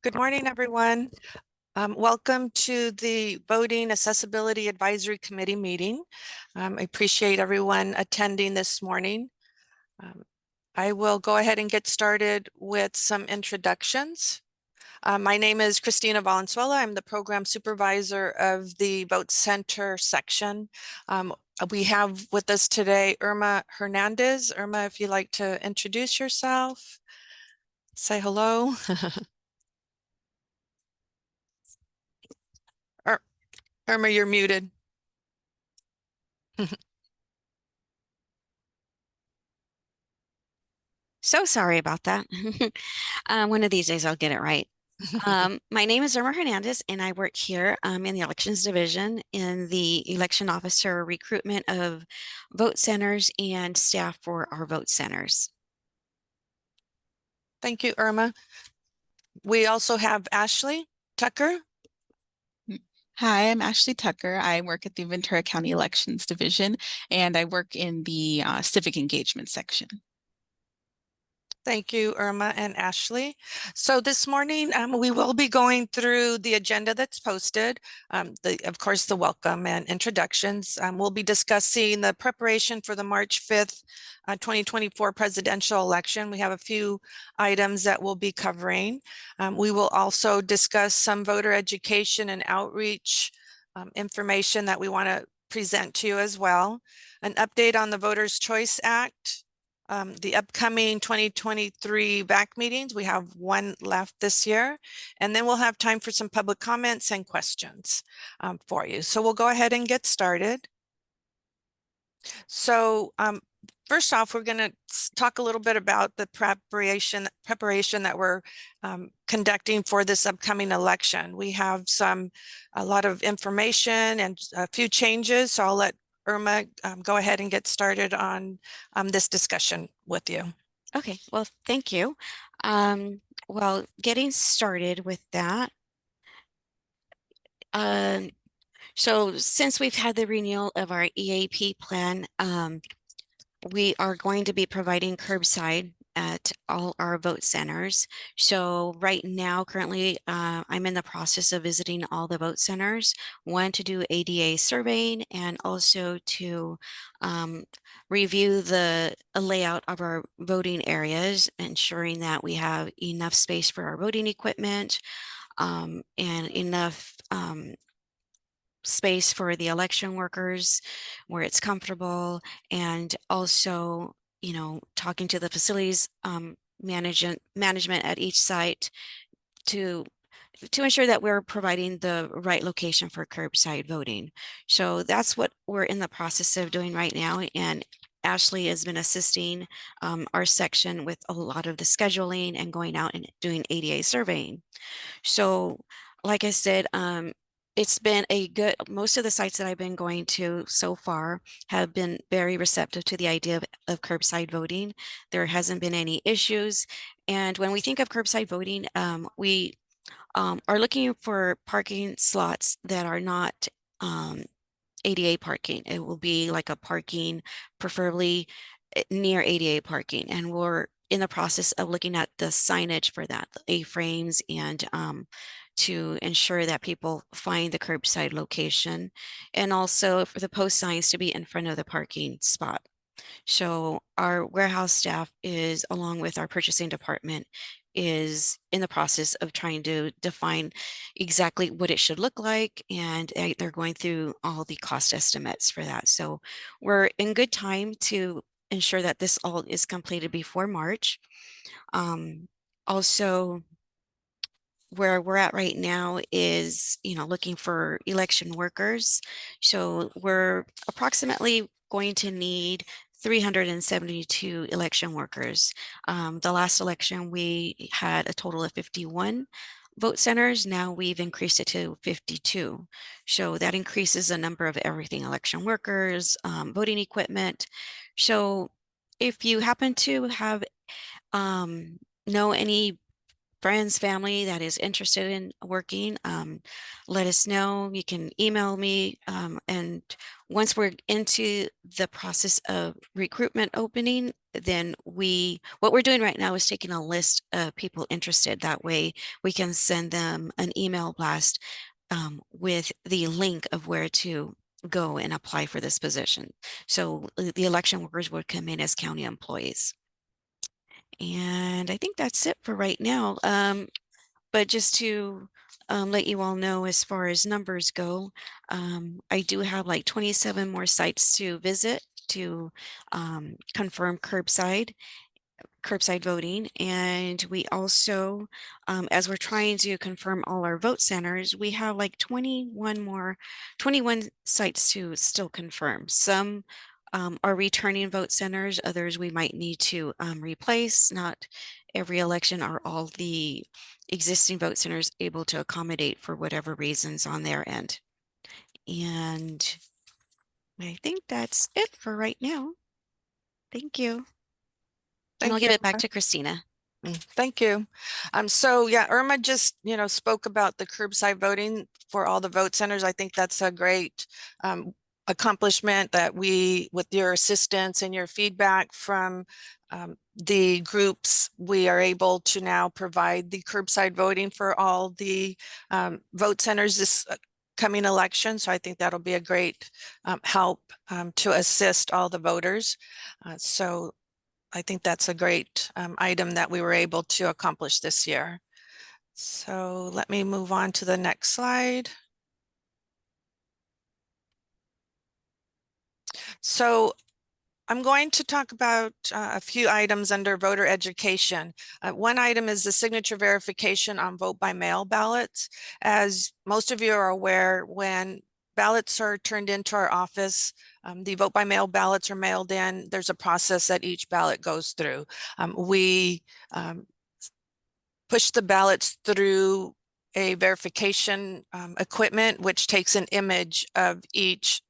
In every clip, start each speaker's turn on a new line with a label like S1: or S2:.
S1: Good morning, everyone. Welcome to the Voting Accessibility Advisory Committee meeting. I appreciate everyone attending this morning. I will go ahead and get started with some introductions. My name is Christina Valenzuela. I'm the program supervisor of the Vote Center section. We have with us today Irma Hernandez. Irma, if you'd like to introduce yourself, say hello. Irma, you're muted.
S2: So sorry about that. One of these days I'll get it right. My name is Irma Hernandez, and I work here in the elections division in the election officer recruitment of vote centers and staff for our vote centers.
S1: Thank you, Irma. We also have Ashley Tucker.
S3: Hi, I'm Ashley Tucker. I work at the Ventura County Elections Division, and I work in the civic engagement section.
S1: Thank you, Irma and Ashley. So this morning, we will be going through the agenda that's posted, of course, the welcome and introductions. We'll be discussing the preparation for the March 5th, 2024 presidential election. We have a few items that we'll be covering. We will also discuss some voter education and outreach information that we want to present to you as well. An update on the Voters' Choice Act. The upcoming 2023 VAAC meetings, we have one left this year, and then we'll have time for some public comments and questions for you. So we'll go ahead and get started. So first off, we're going to talk a little bit about the preparation that we're conducting for this upcoming election. We have a lot of information and a few changes, so I'll let Irma, go ahead and get started on this discussion with you.
S2: Okay, well, thank you. Well, getting started with that. So since we've had the renewal of our EAP plan, we are going to be providing curbside at all our vote centers. So right now, currently, I'm in the process of visiting all the vote centers, one to do ADA surveying and also to review the layout of our voting areas, ensuring that we have enough space for our voting equipment and enough space for the election workers where it's comfortable, and also, you know, talking to the facilities management at each site to ensure that we're providing the right location for curbside voting. So that's what we're in the process of doing right now, and Ashley has been assisting our section with a lot of the scheduling and going out and doing ADA surveying. So like I said, it's been most of the sites that I've been going to so far have been very receptive to the idea of curbside voting. There hasn't been any issues. And when we think of curbside voting, we are looking for parking slots that are not ADA parking. It will be like a parking, preferably near ADA parking. And we're in the process of looking at the signage for that, the A-frames, and to ensure that people find the curbside location, and also for the post signs to be in front of the parking spot. So our warehouse staff is, along with our purchasing department, is in the process of trying to define exactly what it should look like, and they're going through all the cost estimates for that. So we're in good time to ensure that this all is completed before March. Also, where we're at right now is, you know, looking for election workers. So we're approximately going to need 372 election workers. The last election, we had a total of 51 vote centers. Now we've increased it to 52. So that increases the number of everything: election workers, voting equipment. So if you happen to have know any friends, family that is interested in working, let us know. You can email me. And once we're into the process of recruitment opening, then what we're doing right now is taking a list of people interested. That way we can send them an email blast with the link of where to go and apply for this position. So the election workers would come in as county employees. And I think that's it for right now. But just to let you all know, as far as numbers go, I do have like 27 more sites to visit to confirm curbside voting. And we also, as we're trying to confirm all our vote centers, we have like 21 sites to still confirm. Some are returning vote centers, others we might need to replace. Not every election are all the existing vote centers able to accommodate for whatever reasons on their end. And I think that's it for right now. Thank you. And I'll give it back to Christina.
S1: Thank you. So yeah, Irma just, spoke about the curbside voting for all the vote centers. I think that's a great accomplishment that with your assistance and your feedback from the groups, we are able to now provide the curbside voting for all the vote centers this coming election. So I think that'll be a great help to assist all the voters. So I think that's a great item that we were able to accomplish this year. So let me move on to the next slide. So I'm going to talk about a few items under voter education. One item is the signature verification on vote by mail ballots. As most of you are aware, when ballots are turned into our office, the vote by mail ballots are mailed in. There's a process that each ballot goes through. We push the ballots through a verification equipment, which takes an image of each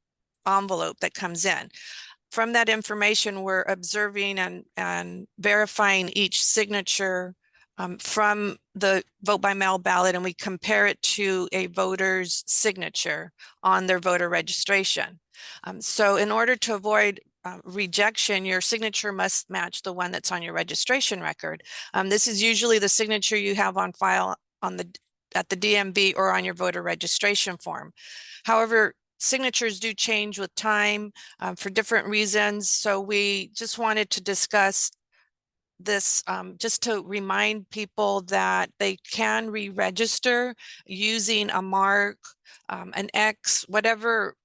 S1: envelope that comes in. From that information, we're observing and verifying each signature from the vote by mail ballot, and we compare it to a voter's signature on their voter registration. So in order to avoid rejection, your signature must match the one that's on your registration record. This is usually the signature you have on file at the DMV or on your voter registration form. However, signatures do change with time for different reasons. So we just wanted to discuss this just to remind people that they can re-register using a mark, an X, whatever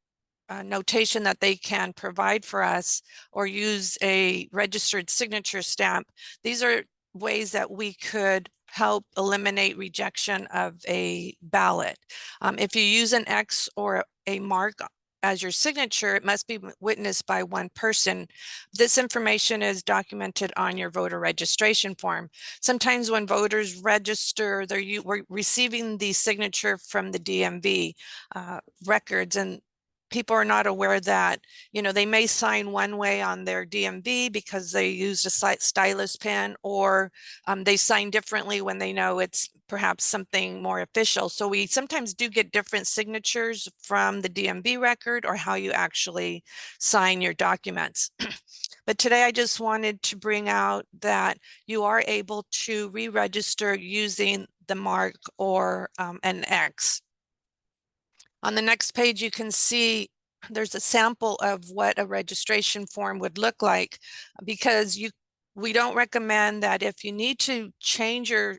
S1: notation that they can provide for us, or use a registered signature stamp. These are ways that we could help eliminate rejection of a ballot. If you use an X or a mark as your signature, it must be witnessed by one person. This information is documented on your voter registration form. Sometimes when voters register, we're receiving the signature from the DMV records, and people are not aware that, they may sign one way on their DMV because they used a stylus pen, or they sign differently when they know it's perhaps something more official. So we sometimes do get different signatures from the DMV record or how you actually sign your documents. But today I just wanted to bring out that you are able to re-register using the mark or an X. On the next page, you can see there's a sample of what a registration form would look like, because we don't recommend that if you need to change or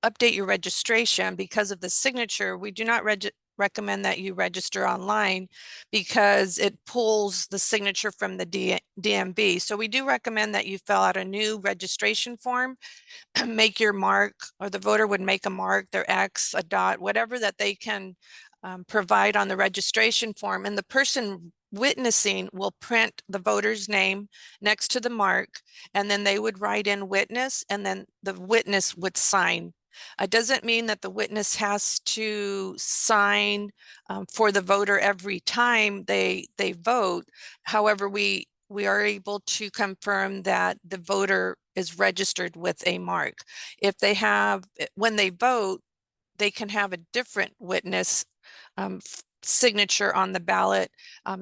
S1: update your registration because of the signature, we do not recommend that you register online because it pulls the signature from the DMV. So we do recommend that you fill out a new registration form, make your mark, or the voter would make a mark, their X, a dot, whatever that they can provide on the registration form, and the person witnessing will print the voter's name next to the mark, and then they would write in witness, and then the witness would sign. It doesn't mean that the witness has to sign for the voter every time they vote. However, we we are able to confirm that the voter is registered with a mark. If they have, when they vote, they can have a different witness signature on the ballot.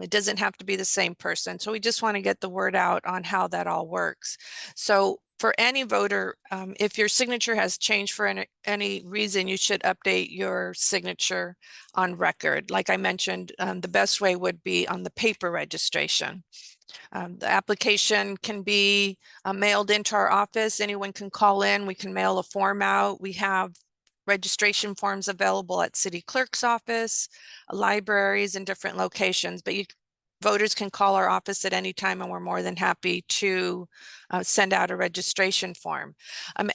S1: It doesn't have to be the same person. So we just want to get the word out on how that all works. So for any voter, if your signature has changed for any reason, you should update your signature on record. Like I mentioned, the best way would be on the paper registration. The application can be mailed into our office. Anyone can call in. We can mail a form out. We have registration forms available at city clerk's office, libraries, and different locations. But voters can call our office at any time, and we're more than happy to send out a registration form.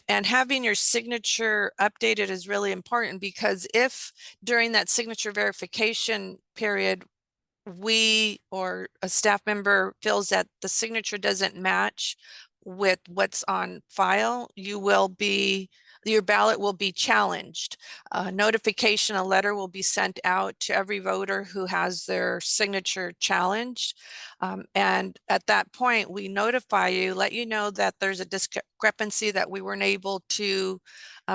S1: And having your signature updated is really important, because if during that signature verification period, we or a staff member feels that the signature doesn't match with what's on file, your ballot will be challenged. A notification, a letter will be sent out to every voter who has their signature challenged. And at that point, we notify you, let you know that there's a discrepancy, that we weren't able to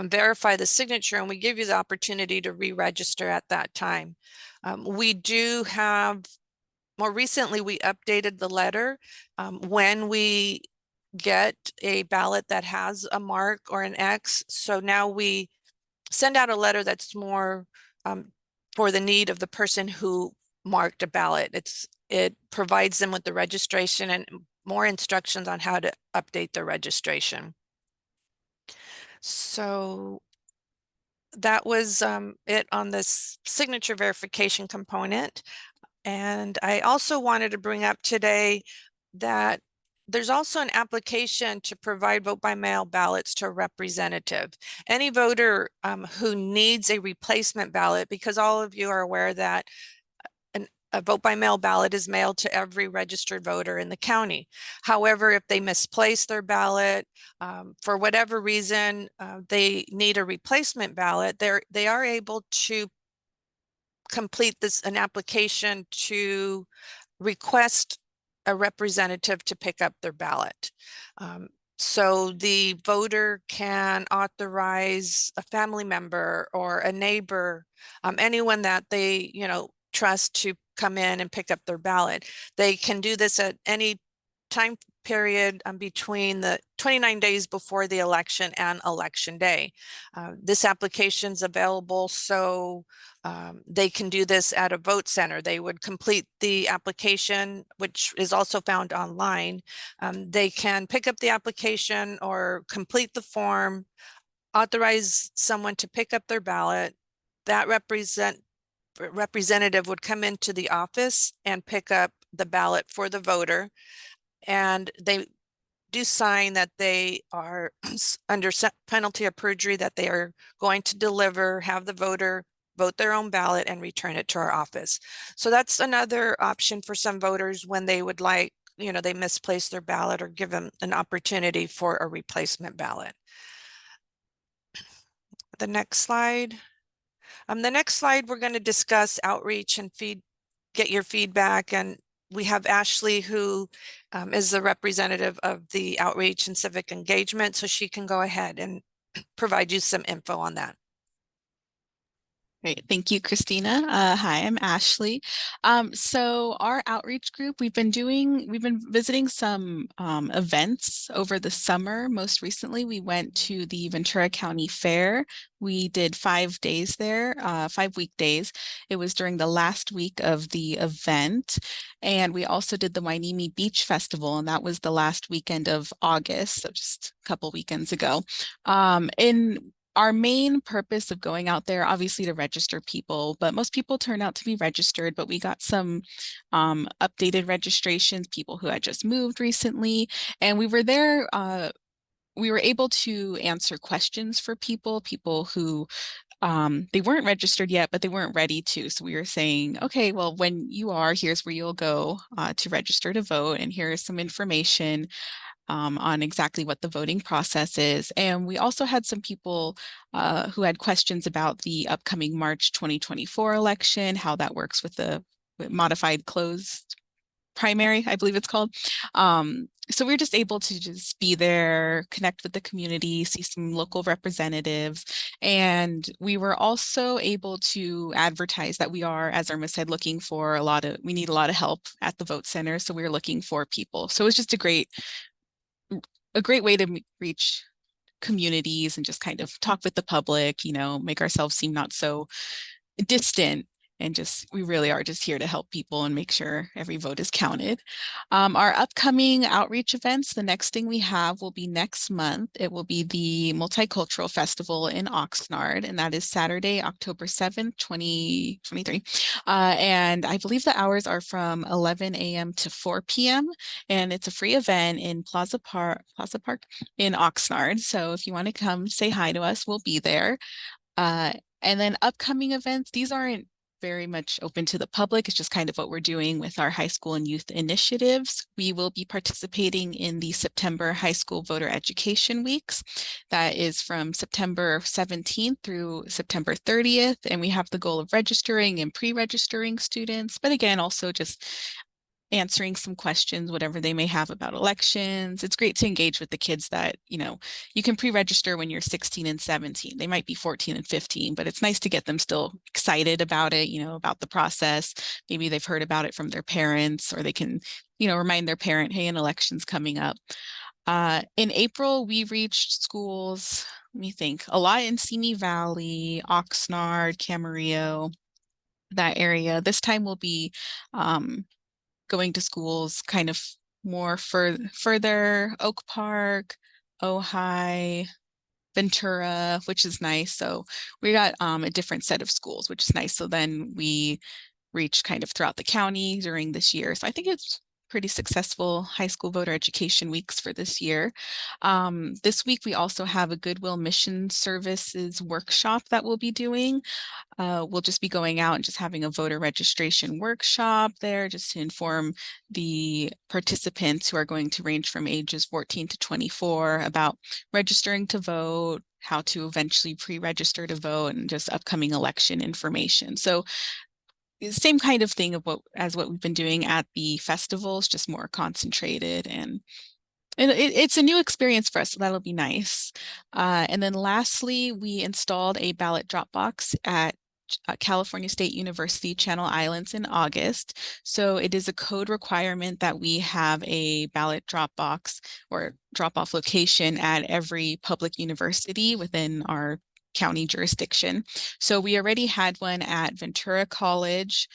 S1: verify the signature, and we give you the opportunity to re-register at that time. We do have, more recently, we updated the letter. When we get a ballot that has a mark or an X, so now we send out a letter that's more for the need of the person who marked a ballot. It provides them with the registration and more instructions on how to update their registration. So that was it on this signature verification component. And I also wanted to bring up today that there's also an application to provide vote by mail ballots to a representative. Any voter who needs a replacement ballot, because all of you are aware that a vote by mail ballot is mailed to every registered voter in the county. However, if they misplace their ballot, for whatever reason, they need a replacement ballot, they are able to complete an application to request a representative to pick up their ballot. So the voter can authorize a family member or a neighbor, anyone that they, trust, to come in and pick up their ballot. They can do this at any time period between the 29 days before the election and election day. This application is available, so they can do this at a vote center. They would complete the application, which is also found online. They can pick up the application or complete the form, authorize someone to pick up their ballot. That representative would come into the office and pick up the ballot for the voter, and they do sign that they are under penalty of perjury, that they are going to have the voter vote their own ballot and return it to our office. So that's another option for some voters when they would like, they misplaced their ballot, or give them an opportunity for a replacement ballot. The next slide. The next slide, we're going to discuss outreach and get your feedback. And we have Ashley, who is the representative of the outreach and civic engagement. So she can go ahead and provide you some info on that.
S3: Great. Thank you, Christina. Hi, I'm Ashley. So our outreach group, we've been visiting some events over the summer. Most recently, we went to the Ventura County Fair. We did 5 days there, 5 weekdays. It was during the last week of the event. And we also did the Wainimi Beach Festival, and that was the last weekend of August, so just a couple weekends ago. Our main purpose of going out there, obviously, to register people, but most people turn out to be registered, but we got some updated registrations, people who had just moved recently, and we were there. We were able to answer questions for people who they weren't registered yet, but they weren't ready to. So we were saying, okay, well, when you are, here's where you'll go to register to vote, and here's some information on exactly what the voting process is. And we also had some people who had questions about the upcoming March 2024 election, how that works with the modified closed primary, I believe it's called. So we were just able to just be there, connect with the community, see some local representatives. And we were also able to advertise that we are, as Irma said, looking for we need a lot of help at the vote center. So we were looking for people. So it was just a great way to reach communities and just kind of talk with the public, make ourselves seem not so distant, and just we really are just here to help people and make sure every vote is counted. Our upcoming outreach events, the next thing we have will be next month. It will be the Multicultural Festival in Oxnard, and that is Saturday, October 7th, 2023. And I believe the hours are from 11 a.m. to 4 p.m. and it's a free event in Plaza Park in Oxnard. So if you want to come say hi to us, we'll be there. And then upcoming events, these aren't very much open to the public. It's just kind of what we're doing with our high school and youth initiatives. We will be participating in the September High School Voter Education Weeks. That is from September 17th through September 30th. And we have the goal of registering and pre-registering students, but again, also just answering some questions, whatever they may have about elections. It's great to engage with the kids that, you can pre-register when you're 16 and 17. They might be 14 and 15, but it's nice to get them still excited about it, about the process. Maybe they've heard about it from their parents, or they can, remind their parent, hey, an election's coming up. In April, we reached schools, let me think, a lot in Simi Valley, Oxnard, Camarillo, that area. This time we'll be going to schools kind of more further, Oak Park, Ojai, Ventura, which is nice. So we got a different set of schools, which is nice. So then we reach kind of throughout the county during this year. So I think it's pretty successful high school voter education weeks for this year. This week, we also have a Goodwill Mission Services workshop that we'll be doing. We'll just be going out and just having a voter registration workshop there just to inform the participants, who are going to range from ages 14 to 24, about registering to vote, how to eventually pre-register to vote, and just upcoming election information. So same kind of thing as what we've been doing at the festivals, just more concentrated, and it's a new experience for us, so that'll be nice. And then lastly, we installed a ballot drop box at California State University Channel Islands in August. So it is a code requirement that we have a ballot drop box or drop off location at every public university within our county jurisdiction. So we already had one at Ventura College,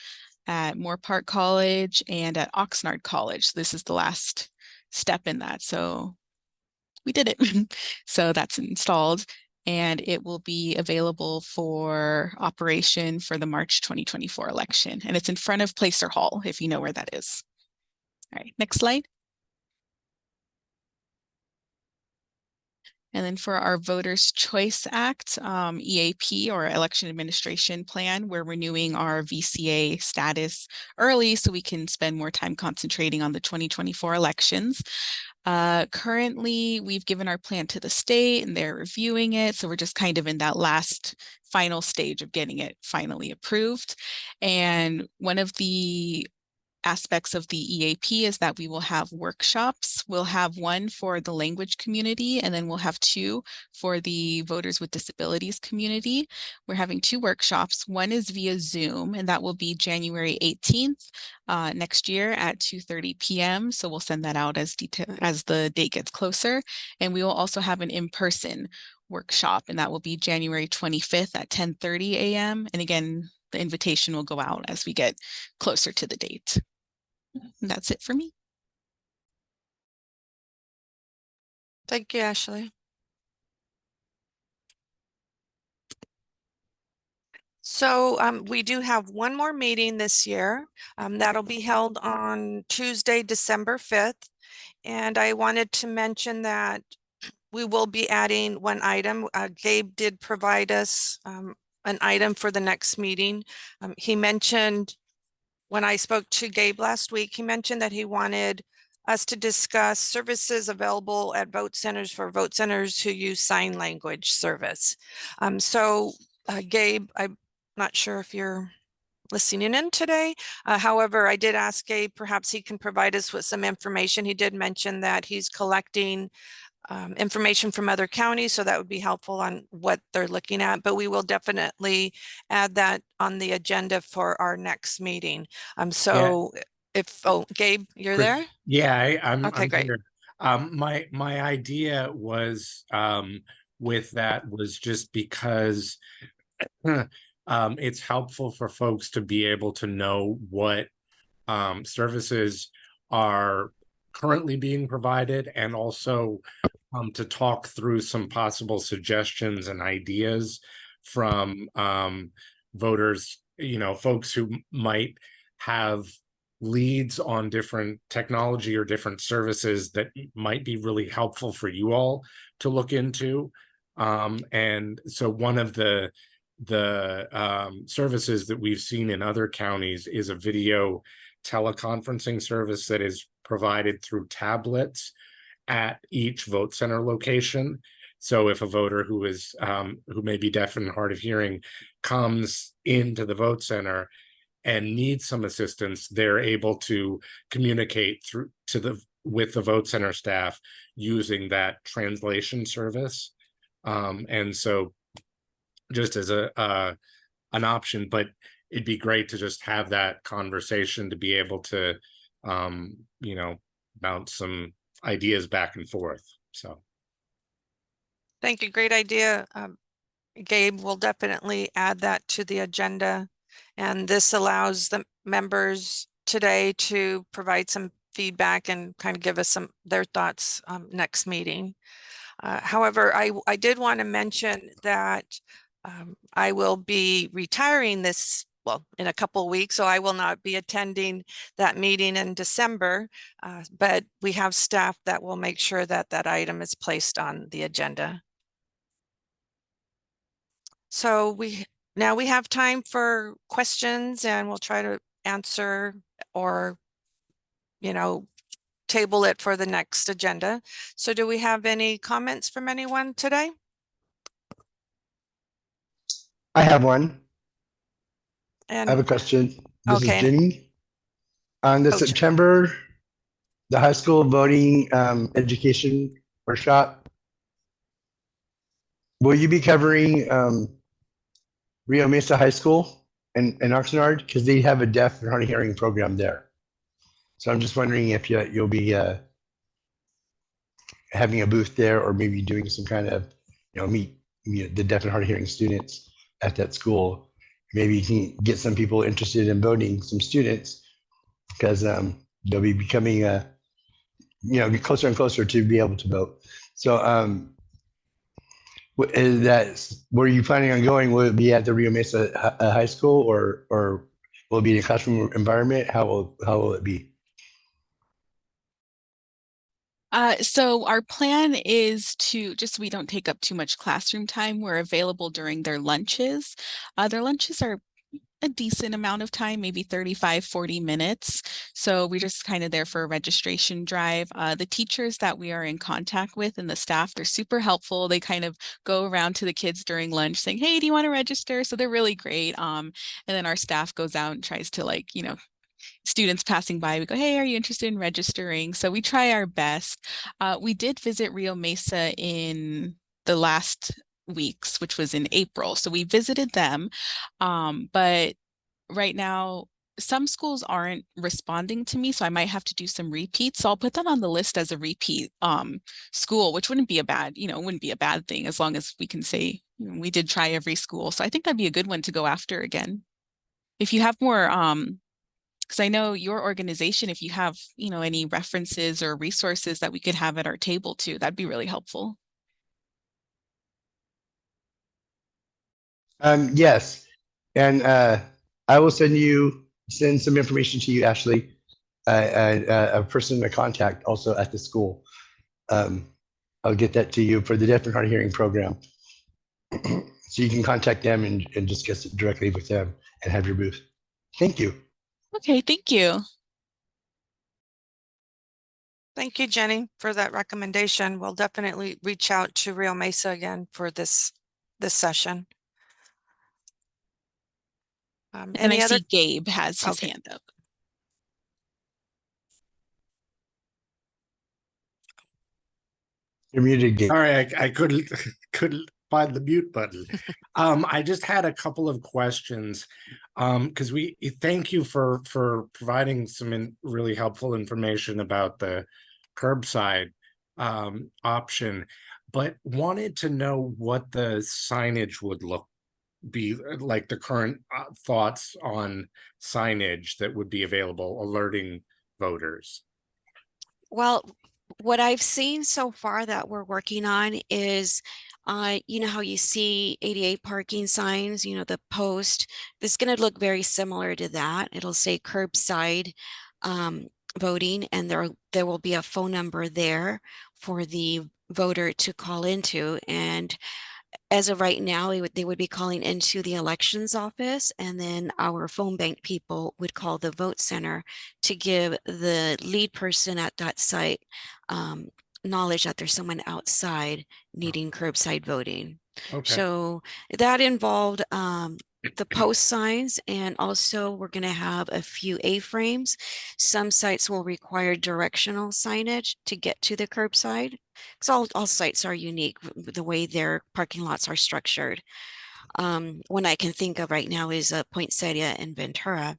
S3: at Moore Park College, and at Oxnard College. So this is the last step in that. So we did it. So that's installed, and it will be available for operation for the March 2024 election. And it's in front of Placer Hall, if you know where that is. All right, next slide. And then for our Voters' Choice Act, EAP, or Election Administration Plan, we're renewing our VCA status early so we can spend more time concentrating on the 2024 elections. Currently, we've given our plan to the state and they're reviewing it. So we're just kind of in that last final stage of getting it finally approved. And one of the aspects of the EAP is that we will have workshops. We'll have one for the language community, and then we'll have two for the voters with disabilities community. We're having two workshops. One is via Zoom, and that will be January 18th next year at 2:30 p.m. So we'll send that out as the date gets closer. And we will also have an in-person workshop, and that will be January 25th at 10:30 a.m. And again, the invitation will go out as we get closer to the date. And that's it for me.
S1: Thank you, Ashley. So we do have one more meeting this year. That'll be held on Tuesday, December 5th. And I wanted to mention that we will be adding one item. Gabe did provide us an item for the next meeting. He mentioned, when I spoke to Gabe last week, he mentioned that he wanted us to discuss services available at vote centers for vote centers who use sign language service. So Gabe, I'm not sure if you're listening in today. However, I did ask Gabe, perhaps he can provide us with some information. He did mention that he's collecting information from other counties, so that would be helpful on what they're looking at, but we will definitely add that on the agenda for our next meeting. So if, oh, Gabe, you're
S4: Chris,
S1: there?
S4: yeah,
S1: Okay,
S4: I'm
S1: great.
S4: here. My idea was with that was just because it's helpful for folks to be able to know what services are currently being provided, and also to talk through some possible suggestions and ideas from voters, folks who might have leads on different technology or different services that might be really helpful for you all to look into. And so one of the services that we've seen in other counties is a video teleconferencing service that is provided through tablets at each vote center location. So if a voter who is who may be deaf and hard of hearing comes into the vote center and needs some assistance, they're able to communicate with the vote center staff using that translation service. And so just as an option, but it'd be great to just have that conversation to be able to bounce some ideas back and forth. So
S1: Thank you. Great idea. Gabe will definitely add that to the agenda. And this allows the members today to provide some feedback and kind of give us their thoughts next meeting. However, I did want to mention that I will be retiring in a couple of weeks, so I will not be attending that meeting in December, but we have staff that will make sure that that item is placed on the agenda. So now we have time for questions, and we'll try to answer or, table it for the next agenda. So do we have any comments from anyone today?
S5: I have one.
S1: And
S5: I have a question. This is
S1: okay.
S5: Jenny. On the
S1: Coach.
S5: September, the high school voting education workshop, will you be covering Rio Mesa High School and Oxnard? Because they have a deaf and hard of hearing program there. So I'm just wondering if you'll be having a booth there, or maybe doing some kind of, meet the deaf and hard of hearing students at that school. Maybe you can get some people interested in voting, some students, because they'll be becoming be closer and closer to be able to vote. So is that where you planning on going? Will it be at the Rio Mesa High School, or will it be in a classroom environment? How will it be?
S3: So our plan is to, just so we don't take up too much classroom time, we're available during their lunches. Their lunches are a decent amount of time, maybe 35, 40 minutes. So we're just kind of there for a registration drive. The teachers that we are in contact with and the staff, they're super helpful. They kind of go around to the kids during lunch saying, hey, do you want to register? So they're really great. And then our staff goes out and tries to, students passing by, we go, hey, are you interested in registering? So we try our best. We did visit Rio Mesa in the last weeks, which was in April. So we visited them. But right now, some schools aren't responding to me, so I might have to do some repeats. So I'll put that on the list as a repeat school, which wouldn't be a bad thing, as long as we can say we did try every school. So I think that'd be a good one to go after again. If you have more, because I know your organization, if you have, any references or resources that we could have at our table too, that'd be really helpful.
S5: Yes, and I will send some information to you, Ashley, a person to contact also at the school. I'll get that to you for the deaf and hard of hearing program. So you can contact them and discuss it directly with them and have your booth. Thank you.
S3: Okay, thank you.
S1: Thank you, Jenny, for that recommendation. We'll definitely reach out to Rio Mesa again for this session.
S3: And
S1: Any
S3: I
S1: other?
S3: see Gabe has his
S1: Okay.
S3: hand up.
S5: You're muted, Gabe.
S4: Sorry, I couldn't couldn't find the mute button. I just had a couple of questions. Because we thank you for providing some really helpful information about the curbside option, but wanted to know what the signage would be like, the current thoughts on signage that would be available alerting voters.
S2: Well, what I've seen so far that we're working on is, you know how you see ADA parking signs, you know, the post, it's going to look very similar to that. It'll say curbside voting, and there will be a phone number there for the voter to call into. And as of right now, they would be calling into the elections office, and then our phone bank people would call the vote center to give the lead person at that site knowledge that there's someone outside needing curbside voting.
S4: Okay.
S2: So that involved the post signs, and also we're going to have a few A-frames. Some sites will require directional signage to get to the curbside, because all sites are unique the way their parking lots are structured. One I can think of right now is Poinsettia in Ventura.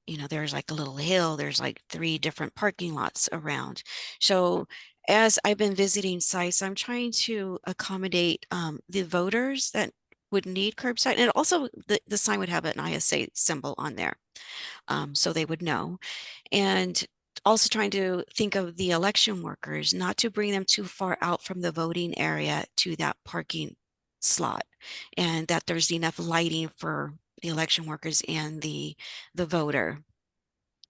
S2: You know, there's like a little hill, there's like 3 different parking lots around. So as I've been visiting sites, I'm trying to accommodate the voters that would need curbside, and also the sign would have an ISA symbol on there, so they would know. And also trying to think of the election workers, not to bring them too far out from the voting area to that parking slot, and that there's enough lighting for the election workers and the voter.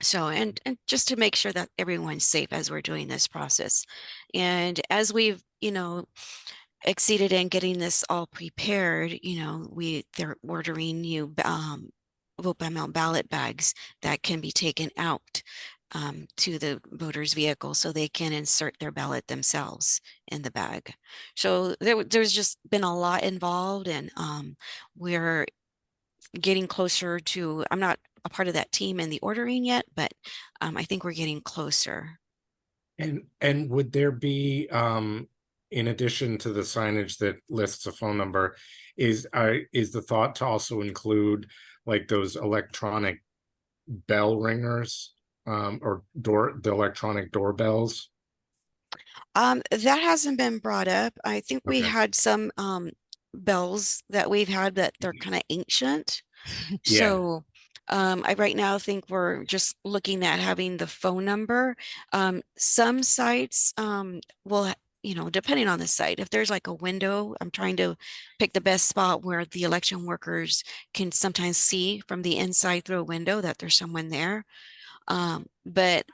S2: So, and just to make sure that everyone's safe as we're doing this process. And as we've, you know, exceeded in getting this all prepared, you know, they're ordering new vote by mail ballot bags that can be taken out to the voter's vehicle, so they can insert their ballot themselves in the bag. So there's just been a lot involved, and we're getting closer to, I'm not a part of that team in the ordering yet, but I think we're getting closer.
S4: And would there be, in addition to the signage that lists a phone number, is the thought to also include like those electronic bell ringers, or the electronic doorbells?
S2: That hasn't been brought up. I think we
S4: Okay.
S2: had some bells that we've had that they're kind of ancient.
S4: Yeah.
S2: So I right now think we're just looking at having the phone number. Some sites will, you know, depending on the site, if there's like a window, I'm trying to pick the best spot where the election workers can sometimes see from the inside through a window that there's someone there. But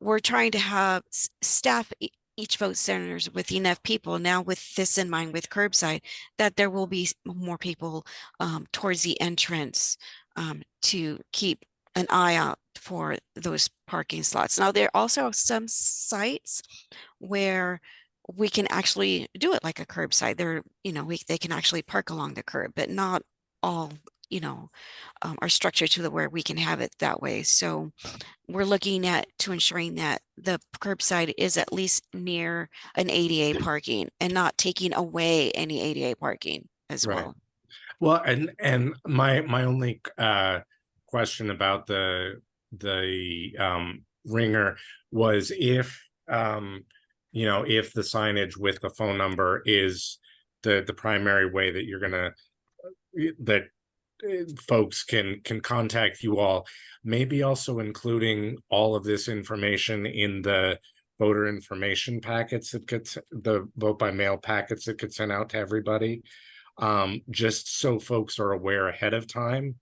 S2: we're trying to have staff each vote centers with enough people now, with this in mind, with curbside, that there will be more people towards the entrance to keep an eye out for those parking slots. Now, there are also some sites where we can actually do it like a curbside. There, you know, they can actually park along the curb, but not all, you know, are structured to the where we can have it that way. So we're looking at to ensuring that the curbside is at least near an ADA parking and not taking away any ADA parking as
S4: Right.
S2: well.
S4: Well, and my only question about the ringer was if, you know, if the signage with the phone number is the primary way that you're gonna that folks can contact you all, maybe also including all of this information in the voter information packets that gets, the vote by mail packets that get sent out to everybody, just so folks are aware ahead of time,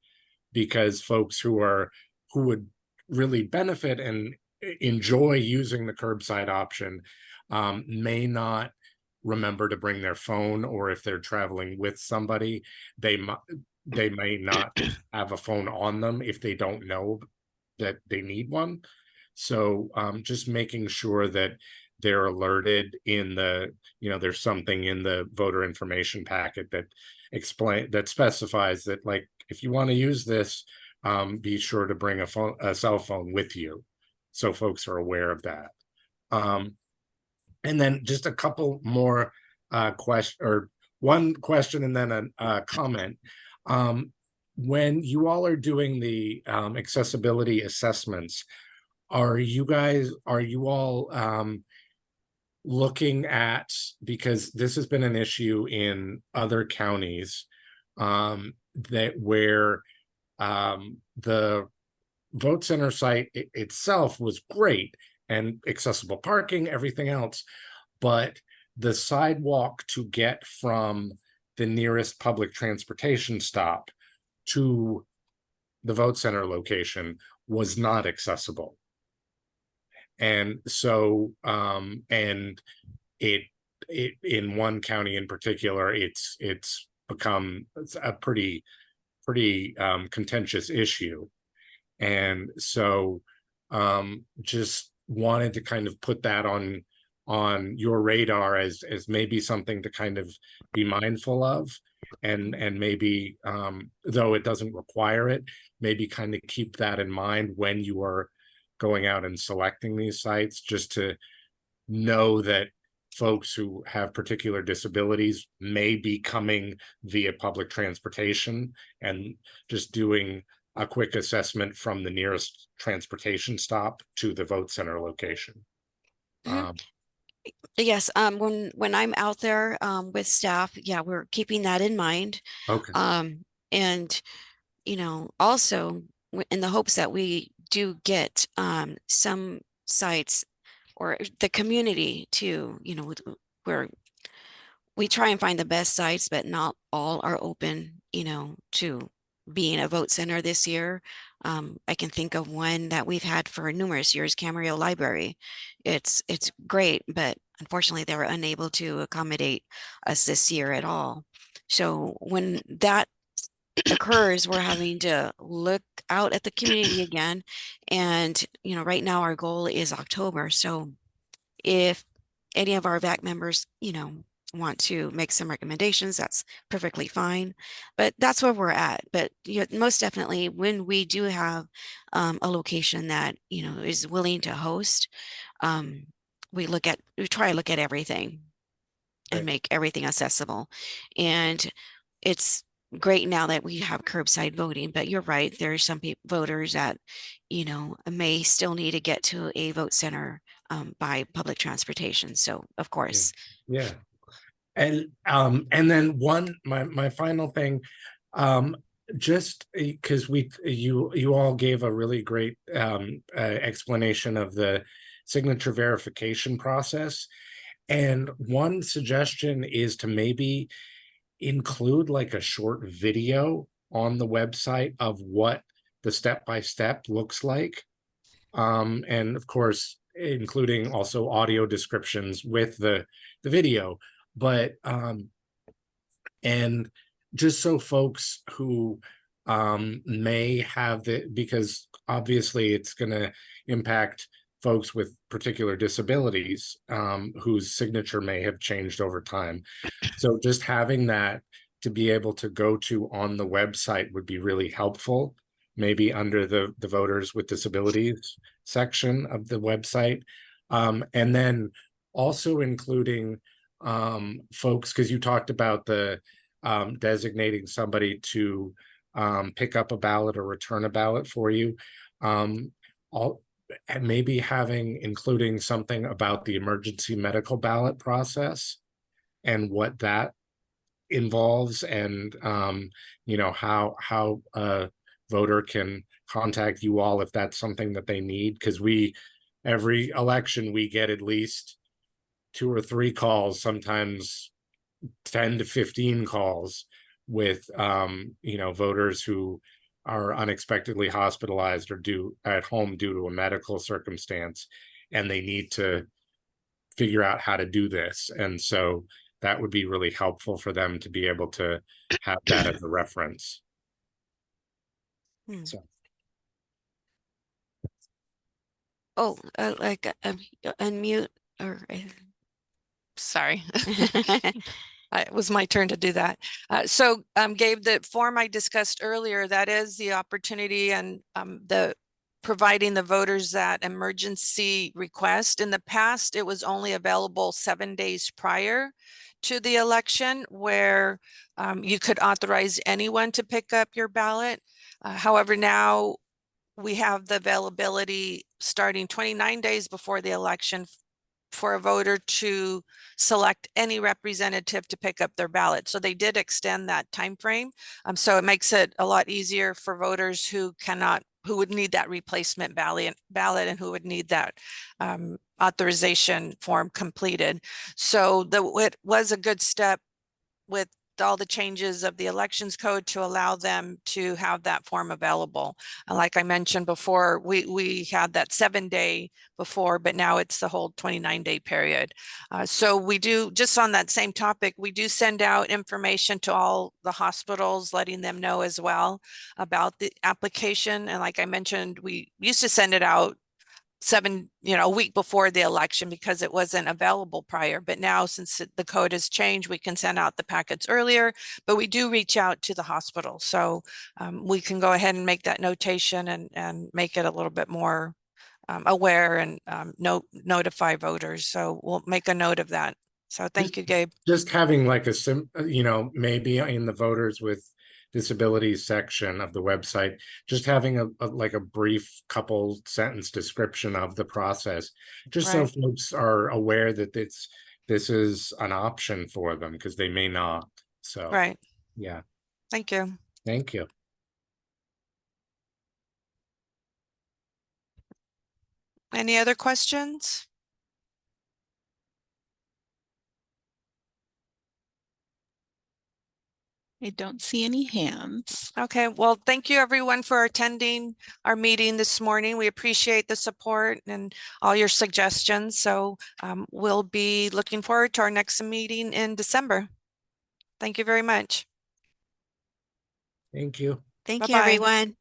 S4: because folks who would really benefit and enjoy using the curbside option may not remember to bring their phone, or if they're traveling with somebody, they may not have a phone on them if they don't know that they need one. So just making sure that they're alerted in the, you know, there's something in the voter information packet that specifies that, like if you want to use this, be sure to bring a cell phone with you, so folks are aware of that. And then just a couple more one question and then a comment. When you all are doing the accessibility assessments, are you all looking at, because this has been an issue in other counties, that where the vote center site itself was great and accessible parking, everything else, but the sidewalk to get from the nearest public transportation stop to the vote center location was not accessible. And so and it in one county in particular, it's become a pretty contentious issue. And so just wanted to kind of put that on your radar as maybe something to kind of be mindful of, and maybe though it doesn't require it, maybe kind of keep that in mind when you are going out and selecting these sites, just to know that folks who have particular disabilities may be coming via public transportation, and just doing a quick assessment from the nearest transportation stop to the vote center location.
S2: Yes, when I'm out there with staff, yeah, we're keeping that in mind.
S4: Okay.
S2: And also in the hopes that we do get some sites or the community to, where we try and find the best sites, but not all are open, to being a vote center this year. I can think of one that we've had for numerous years, Camarillo Library. It's great, but unfortunately they were unable to accommodate us this year at all. So when that occurs, we're having to look out at the community again. And, right now our goal is October. So if any of our VAAC members, want to make some recommendations, that's perfectly fine. But that's where we're at. But most definitely, when we do have a location that, is willing to host, we try to look at everything and make everything accessible. And it's great now that we have curbside voting, but you're right, there are some voters that, may still need to get to a vote center by public transportation. So of course.
S4: Yeah. And then my final thing, just because you all gave a really great explanation of the signature verification process. And one suggestion is to maybe include like a short video on the website of what the step-by-step looks like. And of course, including also audio descriptions with the video, but and just so folks who may have because obviously it's going to impact folks with particular disabilities whose signature may have changed over time. So just having that to be able to go to on the website would be really helpful, maybe under the voters with disabilities section of the website. And then also including folks, because you talked about the designating somebody to pick up a ballot or return a ballot for you. And maybe including something about the emergency medical ballot process and what that involves, and how a voter can contact you all if that's something that they need, because every election we get at least 2 or 3 calls, sometimes 10 to 15 calls with voters who are unexpectedly hospitalized or at home due to a medical circumstance, and they need to figure out how to do this. And so that would be really helpful for them to be able to have that as a reference. So.
S2: Oh, like unmute or
S6: Sorry.
S1: It was my turn to do that. So Gabe, the form I discussed earlier, that is the opportunity and the providing the voters that emergency request. In the past, it was only available 7 days prior to the election, where you could authorize anyone to pick up your ballot. However, now we have the availability starting 29 days before the election for a voter to select any representative to pick up their ballot. So they did extend that time frame. So it makes it a lot easier for voters who would need that replacement ballot and who would need that authorization form completed. So it was a good step with all the changes of the elections code to allow them to have that form available. Like I mentioned before, we had that 7-day before, but now it's the whole 29-day period. So we do, just on that same topic, we do send out information to all the hospitals, letting them know as well about the application. And like I mentioned, we used to send it out a week before the election because it wasn't available prior. But now, since the code has changed, we can send out the packets earlier, but we do reach out to the hospital. So we can go ahead and make that notation and make it a little bit more aware and notify voters. So we'll make a note of that. So thank you, Gabe.
S4: Just having like maybe in the voters with disabilities section of the website, just having a brief couple sentence description of the process, just so folks are aware that this is an option for them, because they may not. So
S1: right.
S4: Yeah.
S1: Thank you.
S4: Thank you.
S1: Any other questions?
S3: I don't see any hands.
S1: Okay, well, thank you everyone for attending our meeting this morning. We appreciate the support and all your suggestions. So we'll be looking forward to our next meeting in December. Thank you very much.
S4: Thank you.
S2: Thank you,
S1: Bye-bye.
S2: everyone.